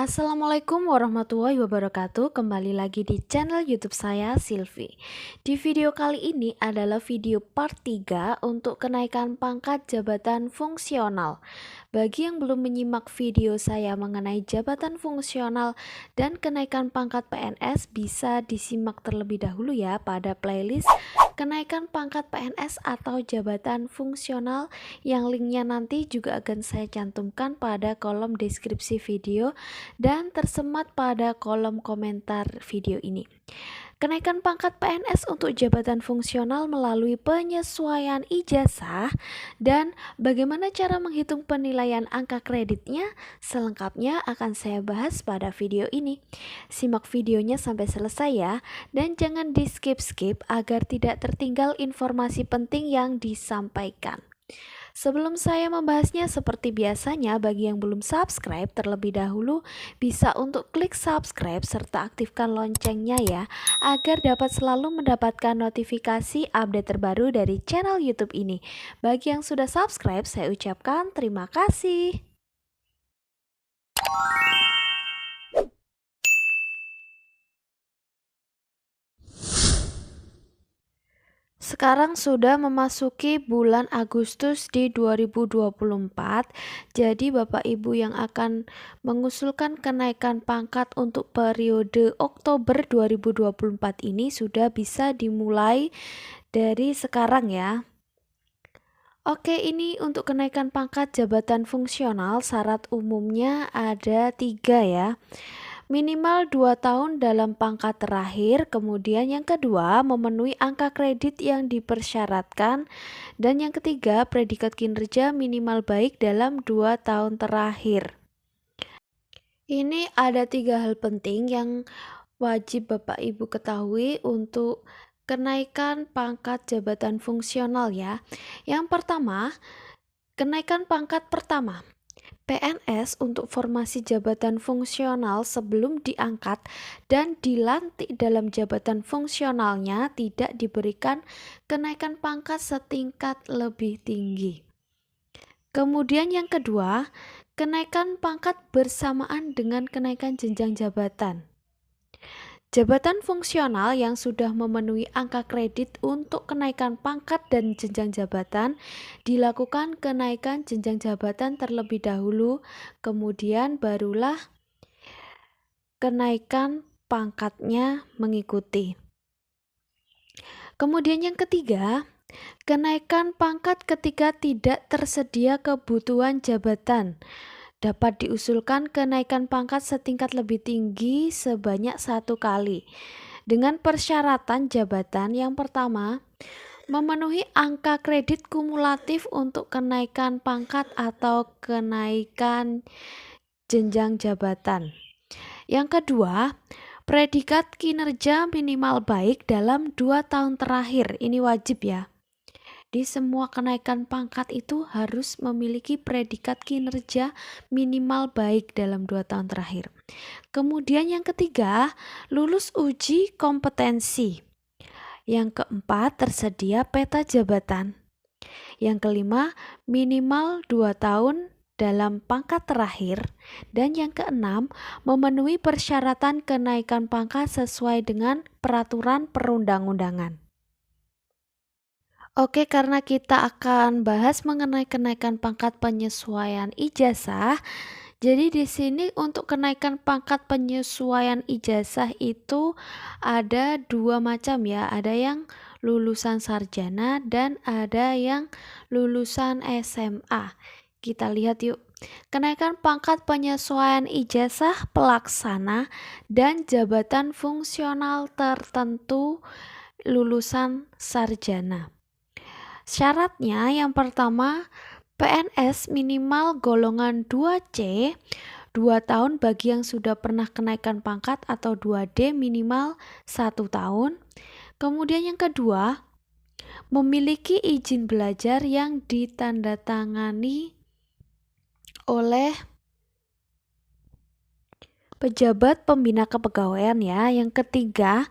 Assalamualaikum warahmatullahi wabarakatuh. Kembali lagi di channel YouTube saya, Silvi. Di video kali ini adalah video part 3 untuk kenaikan pangkat jabatan fungsional. Bagi yang belum menyimak video saya mengenai jabatan fungsional dan kenaikan pangkat PNS, bisa disimak terlebih dahulu ya pada playlist kenaikan pangkat PNS atau jabatan fungsional, yang linknya nanti juga akan saya cantumkan pada kolom deskripsi video dan tersemat pada kolom komentar video ini. Kenaikan pangkat PNS untuk jabatan fungsional melalui penyesuaian ijazah dan bagaimana cara menghitung penilaian angka kreditnya selengkapnya akan saya bahas pada video ini. Simak videonya sampai selesai ya, dan jangan di skip-skip agar tidak tertinggal informasi penting yang disampaikan. Sebelum saya membahasnya, seperti biasanya bagi yang belum subscribe terlebih dahulu bisa untuk klik subscribe serta aktifkan loncengnya ya, agar dapat selalu mendapatkan notifikasi update terbaru dari channel YouTube ini. Bagi yang sudah subscribe, saya ucapkan terima kasih. Sekarang sudah memasuki bulan Agustus di 2024. Jadi Bapak Ibu yang akan mengusulkan kenaikan pangkat untuk periode Oktober 2024 ini sudah bisa dimulai dari sekarang ya. Oke, ini untuk kenaikan pangkat jabatan fungsional, syarat umumnya ada 3 ya. Minimal 2 tahun dalam pangkat terakhir, kemudian yang kedua memenuhi angka kredit yang dipersyaratkan, dan yang ketiga predikat kinerja minimal baik dalam 2 tahun terakhir. Ini ada 3 hal penting yang wajib Bapak Ibu ketahui untuk kenaikan pangkat jabatan fungsional ya. Yang pertama, kenaikan pangkat pertama. PNS untuk formasi jabatan fungsional sebelum diangkat dan dilantik dalam jabatan fungsionalnya tidak diberikan kenaikan pangkat setingkat lebih tinggi. Kemudian yang kedua, kenaikan pangkat bersamaan dengan kenaikan jenjang jabatan. Jabatan fungsional yang sudah memenuhi angka kredit untuk kenaikan pangkat dan jenjang jabatan dilakukan kenaikan jenjang jabatan terlebih dahulu, kemudian barulah kenaikan pangkatnya mengikuti. Kemudian yang ketiga, kenaikan pangkat ketika tidak tersedia kebutuhan jabatan. Dapat diusulkan kenaikan pangkat setingkat lebih tinggi sebanyak 1 kali dengan persyaratan jabatan. Yang pertama, memenuhi angka kredit kumulatif untuk kenaikan pangkat atau kenaikan jenjang jabatan. Yang kedua, predikat kinerja minimal baik dalam 2 tahun terakhir. Ini wajib ya. Di semua kenaikan pangkat itu harus memiliki predikat kinerja minimal baik dalam 2 tahun terakhir. Kemudian yang ketiga, lulus uji kompetensi. Yang keempat, tersedia peta jabatan. Yang kelima, minimal 2 tahun dalam pangkat terakhir. Dan yang keenam, memenuhi persyaratan kenaikan pangkat sesuai dengan peraturan perundang-undangan. Oke, karena kita akan bahas mengenai kenaikan pangkat penyesuaian ijazah, jadi di sini untuk kenaikan pangkat penyesuaian ijazah itu ada 2 macam ya. Ada yang lulusan sarjana dan ada yang lulusan SMA. Kita lihat yuk. Kenaikan pangkat penyesuaian ijazah pelaksana dan jabatan fungsional tertentu lulusan sarjana. Syaratnya yang pertama, PNS minimal golongan 2C, 2 tahun bagi yang sudah pernah kenaikan pangkat, atau 2D minimal 1 tahun. Kemudian yang kedua, memiliki izin belajar yang ditandatangani oleh pejabat pembina kepegawaian ya. Yang ketiga,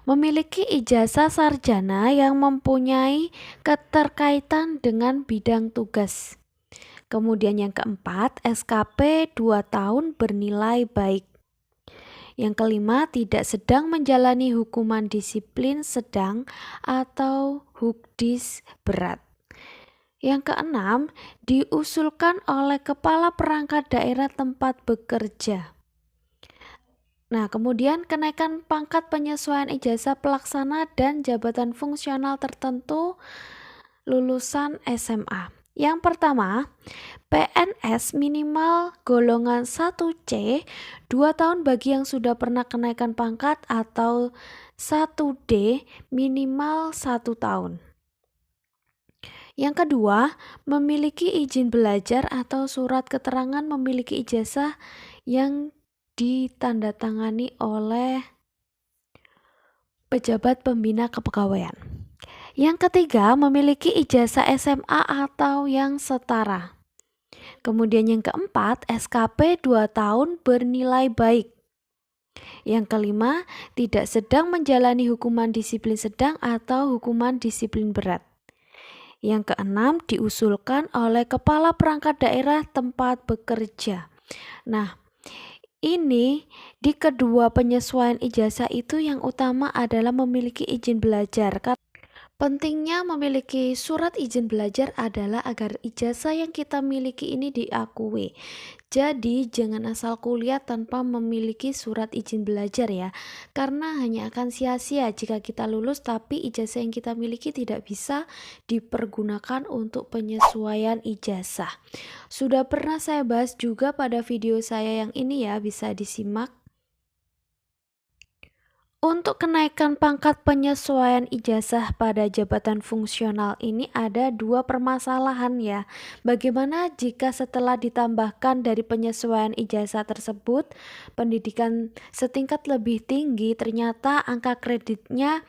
memiliki ijazah sarjana yang mempunyai keterkaitan dengan bidang tugas. Kemudian yang keempat, SKP 2 tahun bernilai baik. Yang kelima, tidak sedang menjalani hukuman disiplin sedang atau hukdis berat. Yang keenam, diusulkan oleh kepala perangkat daerah tempat bekerja. Nah, kemudian kenaikan pangkat penyesuaian ijazah pelaksana dan jabatan fungsional tertentu lulusan SMA. Yang pertama, PNS minimal golongan 1C 2 tahun bagi yang sudah pernah kenaikan pangkat atau 1D minimal 1 tahun. Yang kedua, memiliki izin belajar atau surat keterangan memiliki ijazah yang ditandatangani oleh pejabat pembina kepegawaian. Yang ketiga, memiliki ijazah SMA atau yang setara. Kemudian yang keempat, SKP 2 tahun bernilai baik. Yang kelima, tidak sedang menjalani hukuman disiplin sedang atau hukuman disiplin berat. Yang keenam, diusulkan oleh kepala perangkat daerah tempat bekerja. Nah, ini di kedua penyesuaian ijazah itu yang utama adalah memiliki izin belajar. Pentingnya memiliki surat izin belajar adalah agar ijazah yang kita miliki ini diakui. Jadi jangan asal kuliah tanpa memiliki surat izin belajar ya, karena hanya akan sia-sia jika kita lulus tapi ijazah yang kita miliki tidak bisa dipergunakan untuk penyesuaian ijazah. Sudah pernah saya bahas juga pada video saya yang ini ya, bisa disimak. Untuk kenaikan pangkat penyesuaian ijazah pada jabatan fungsional ini ada dua permasalahan ya. Bagaimana jika setelah ditambahkan dari penyesuaian ijazah tersebut, pendidikan setingkat lebih tinggi ternyata angka kreditnya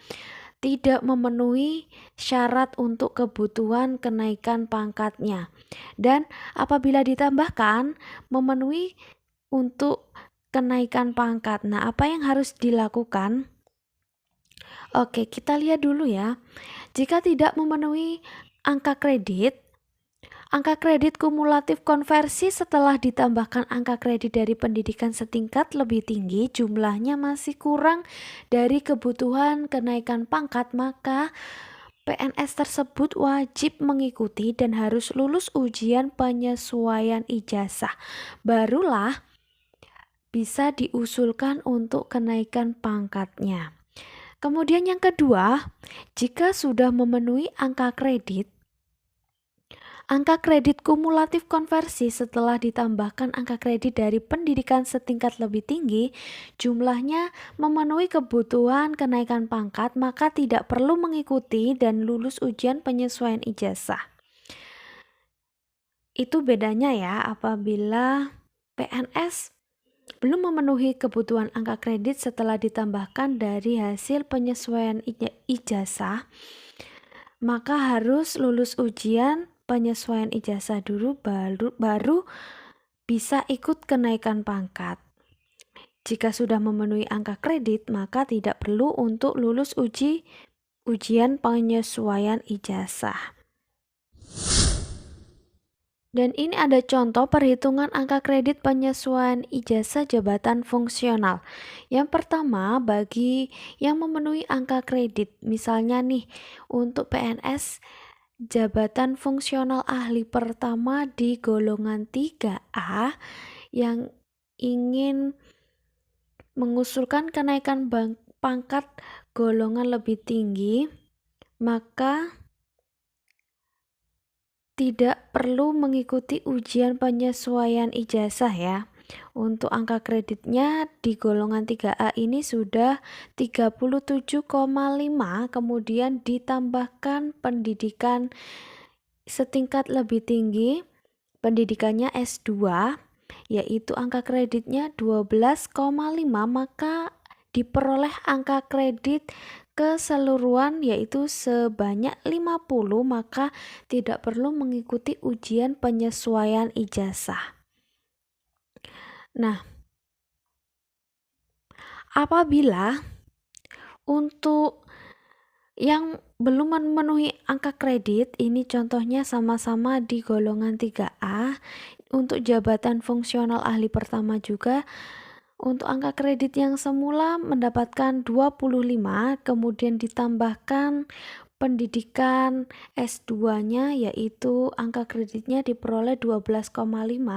tidak memenuhi syarat untuk kebutuhan kenaikan pangkatnya. Dan apabila ditambahkan memenuhi untuk kenaikan pangkat. Nah, apa yang harus dilakukan? Oke, kita lihat dulu ya. Jika tidak memenuhi angka kredit kumulatif konversi setelah ditambahkan angka kredit dari pendidikan setingkat lebih tinggi, jumlahnya masih kurang dari kebutuhan kenaikan pangkat, maka PNS tersebut wajib mengikuti dan harus lulus ujian penyesuaian ijazah. Barulah bisa diusulkan untuk kenaikan pangkatnya. Kemudian yang kedua, jika sudah memenuhi angka kredit kumulatif konversi setelah ditambahkan angka kredit dari pendidikan setingkat lebih tinggi, jumlahnya memenuhi kebutuhan kenaikan pangkat, maka tidak perlu mengikuti dan lulus ujian penyesuaian ijazah. Itu bedanya ya apabila PNS belum memenuhi kebutuhan angka kredit setelah ditambahkan dari hasil penyesuaian ijazah, maka harus lulus ujian penyesuaian ijazah dulu baru bisa ikut kenaikan pangkat. Jika sudah memenuhi angka kredit, maka tidak perlu untuk lulus ujian penyesuaian ijazah. Dan ini ada contoh perhitungan angka kredit penyesuaian ijazah jabatan fungsional. Yang pertama, bagi yang memenuhi angka kredit, misalnya nih untuk PNS jabatan fungsional ahli pertama di golongan 3A yang ingin mengusulkan kenaikan pangkat golongan lebih tinggi, maka tidak perlu mengikuti ujian penyesuaian ijazah ya. Untuk angka kreditnya di golongan 3A ini sudah 37,5, kemudian ditambahkan pendidikan setingkat lebih tinggi, pendidikannya S2, yaitu angka kreditnya 12,5, maka diperoleh angka kredit keseluruhan yaitu sebanyak 50, maka tidak perlu mengikuti ujian penyesuaian ijazah. Nah, apabila untuk Yang belum memenuhi angka kredit ini contohnya sama-sama di golongan 3A. Untuk jabatan fungsional ahli pertama juga untuk angka kredit yang semula mendapatkan 25, kemudian ditambahkan pendidikan S2-nya, yaitu angka kreditnya diperoleh 12,5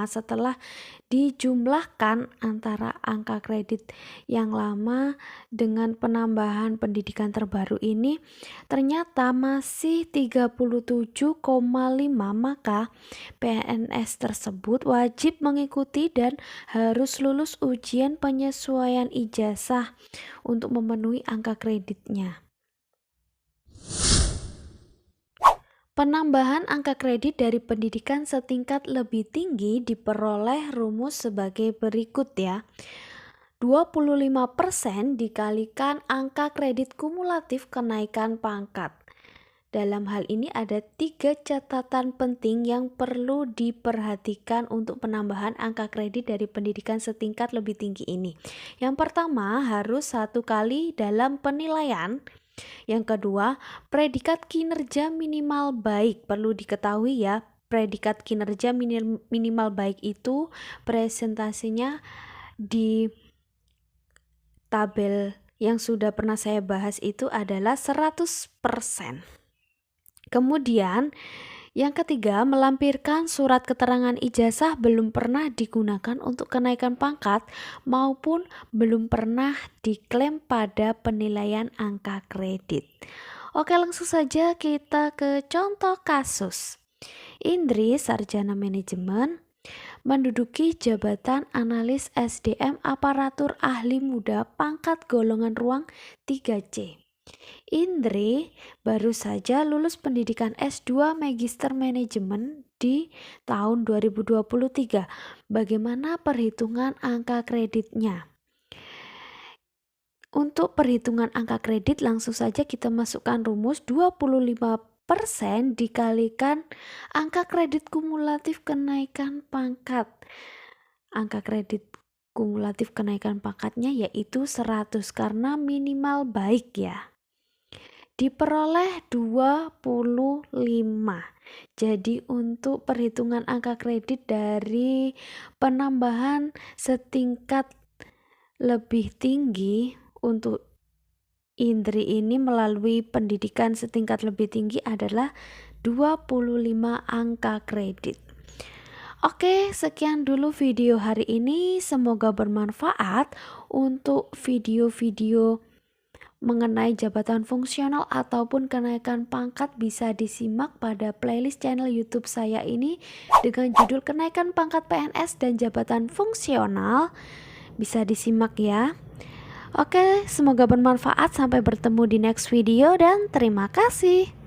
setelah dijumlahkan antara angka kredit yang lama dengan penambahan pendidikan terbaru ini ternyata masih 37,5, maka PNS tersebut wajib mengikuti dan harus lulus ujian penyesuaian ijazah untuk memenuhi angka kreditnya. Penambahan angka kredit dari pendidikan setingkat lebih tinggi diperoleh rumus sebagai berikut ya. 25% dikalikan angka kredit kumulatif kenaikan pangkat. Dalam hal ini ada 3 catatan penting yang perlu diperhatikan untuk penambahan angka kredit dari pendidikan setingkat lebih tinggi ini. Yang pertama, harus 1 kali dalam penilaian. Yang kedua, predikat kinerja minimal baik. Perlu diketahui ya, predikat kinerja minimal baik itu presentasinya di tabel yang sudah pernah saya bahas itu adalah 100%. Kemudian yang ketiga, melampirkan surat keterangan ijazah belum pernah digunakan untuk kenaikan pangkat maupun belum pernah diklaim pada penilaian angka kredit. Oke, langsung saja kita ke contoh kasus. Indri, sarjana manajemen, menduduki jabatan analis SDM aparatur ahli muda pangkat golongan ruang 3C. Indri baru saja lulus pendidikan S2 Magister Manajemen di tahun 2023. Bagaimana perhitungan angka kreditnya? Untuk perhitungan angka kredit langsung saja kita masukkan rumus 25% dikalikan angka kredit kumulatif kenaikan pangkat. Angka kredit kumulatif kenaikan pangkatnya yaitu 100 karena minimal baik ya. Diperoleh 25. Jadi untuk perhitungan angka kredit dari penambahan setingkat lebih tinggi untuk Indri ini melalui pendidikan setingkat lebih tinggi adalah 25 angka kredit. Oke, sekian dulu video hari ini. Semoga bermanfaat. Untuk video-video mengenai jabatan fungsional ataupun kenaikan pangkat bisa disimak pada playlist channel YouTube saya ini dengan judul kenaikan pangkat PNS dan jabatan fungsional. Bisa disimak ya. Oke, semoga bermanfaat. Sampai bertemu di next video dan terima kasih.